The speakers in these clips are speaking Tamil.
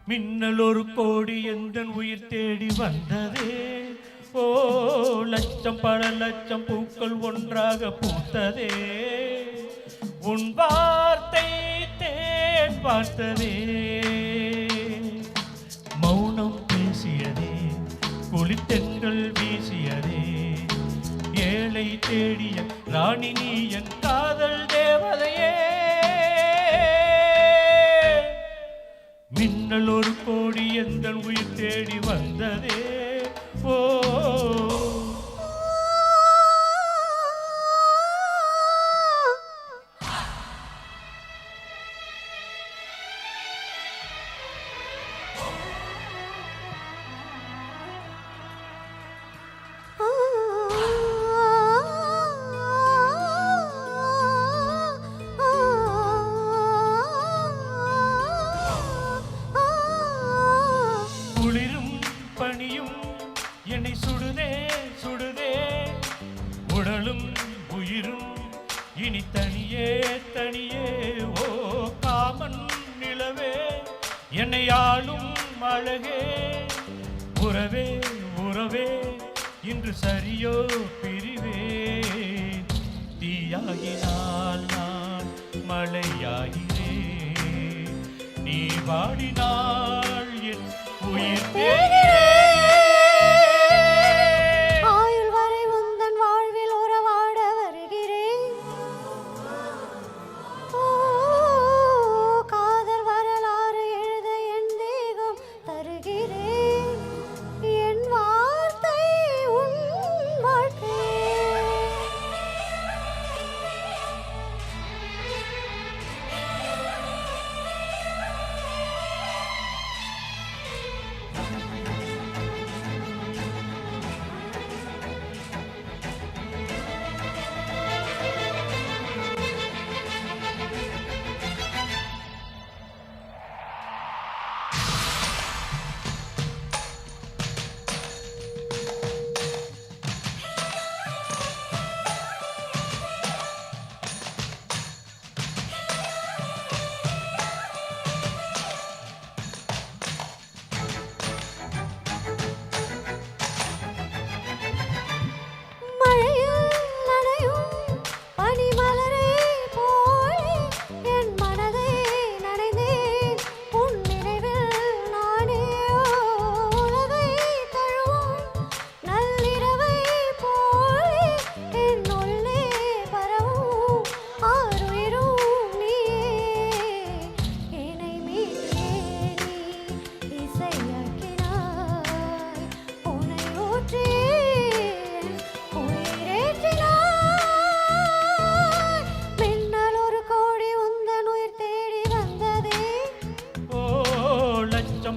மின்னல் ஒரு கோடி எந்தன் உயிர் தேடி வந்ததே. ஓ லட்சம் பல லட்சம் பூக்கள் ஒன்றாக பூத்ததே. உன் வார்த்தை தேன் பார்த்ததே. மௌனம் பேசியதே, குளித்தென்றல் வீசியதே. ஏழை தேடிய ராணி நீ என் காதல் தேவதையே. மின்னல் ஒரு கோடி எந்தன் உயிர் தேடி வந்ததே. ஓ குளிரும் பனியும் என்னை சுடுதே சுடுதே. உடலும் உயிரும் இனி தனியே தனியே. ஓ காமன் நிலவே என்னை ஆளும் அழகே. உறவே உறவே இன்று சரியோ பிரிவே. தீயாகினால் நான் மழையாகிறேன். நீ வாடினாள் என் உயிர் ஆயுள் வரை உந்தன் வாழ்வில் உறவாட வருகிறேன். காதல் வரலாறு எழுத என் தேகம் தருகிறேன். என் வார்த்தை உன் வாழ்க்கை.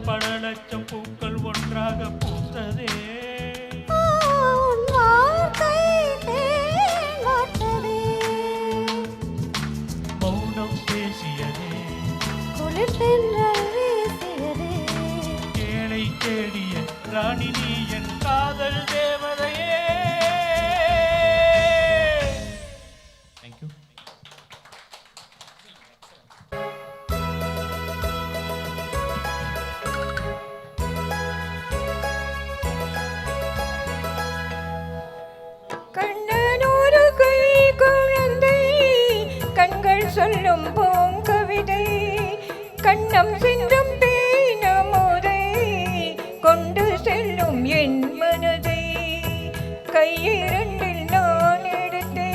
பல லட்சம் பூக்கள் ஒன்றாக பூத்ததே. உன் வார்த்தை தேன் வார்த்ததே. மௌனம் பேசியதே, குளிர்தென்றல் வீசியதே. ஏழை தேடிய ராணி நீ என் காதல் தேவதையே. தேங்க்யூ. சொல்லும் பூங்கவிதை கண்ணம் சிந்தும் தேனமுதை கொண்டு செல்லும் என் மனதை கையிரண்டில் நான் எடுத்து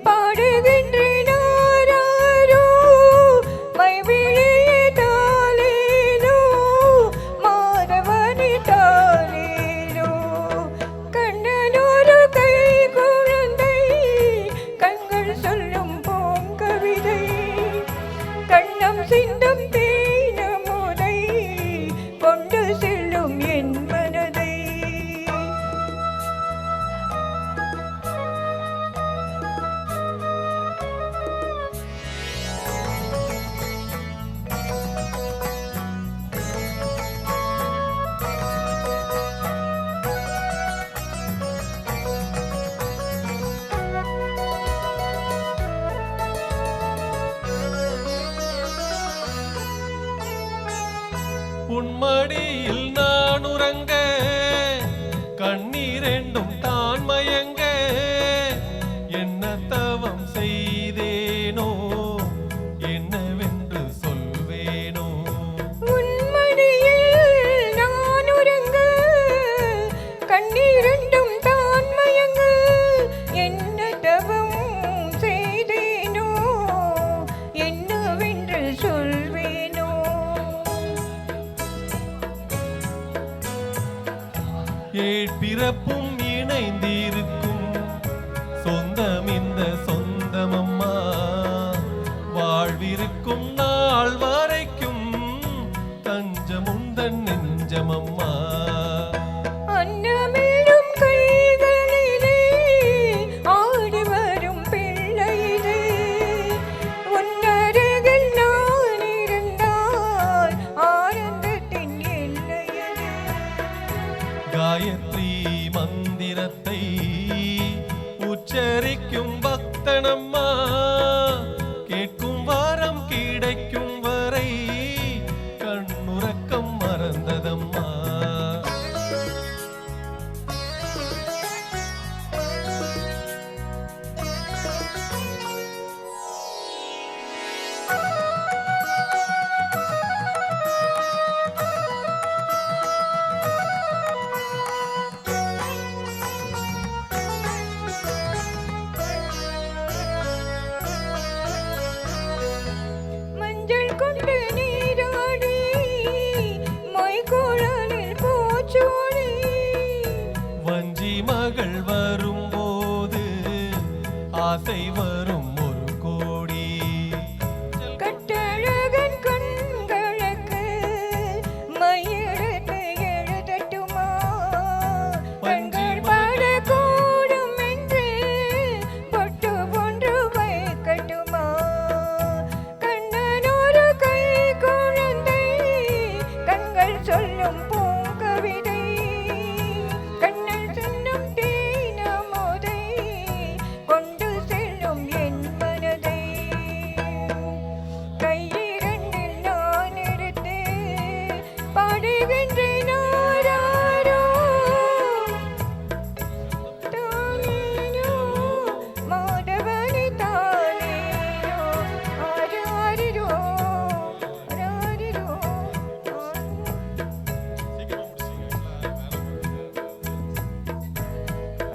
பாடுகின்றேன் ஆராரோ மைவிழியே தாலேலோ மாதவனி தாலேலோ கண்ணனோரு கை குழந்தை கண்கள் சொல்லும் கவிதை மடியில் நான் உறங்க கண்ணீரெண்டும் தான் மயங்க என்ன தவம் செய்தேனோ என்னவென்று சொல்வேனோ உன்மடியில் நான் உறங்க கண்ணீரெண்டும் தான் மயங்க என்ன தவம் செய்தேனோ என்னவென்று சொல்வேனோ ஏழ்பிறப்பும் இணைந்திருக்கும் சொந்தம் இந்த சொந்தமம்மா வாழ்விருக்கும் நாள் வரைக்கும் தஞ்சமுந்தன் நெஞ்சமம்மா அன்னமிடும் கைகளிலே ஆடி வரும் பிள்ளையிலே உன்னருகில் நான் இருந்தால் ஆனந்தத்தின் எல்லையிலே காயத்ரி மந்திரத்தை உச்சரிக்கும் பக்தனம்மா கேட்கும் வாரம் கிடைக்கும் வரை கண்ணுறக்கம் மறந்ததம்மா மஞ்சள் கொண்டு நீராடி மொய்குழலில் பூச்சூடி வஞ்சி மகள் வரும்போது ஆசை வரும்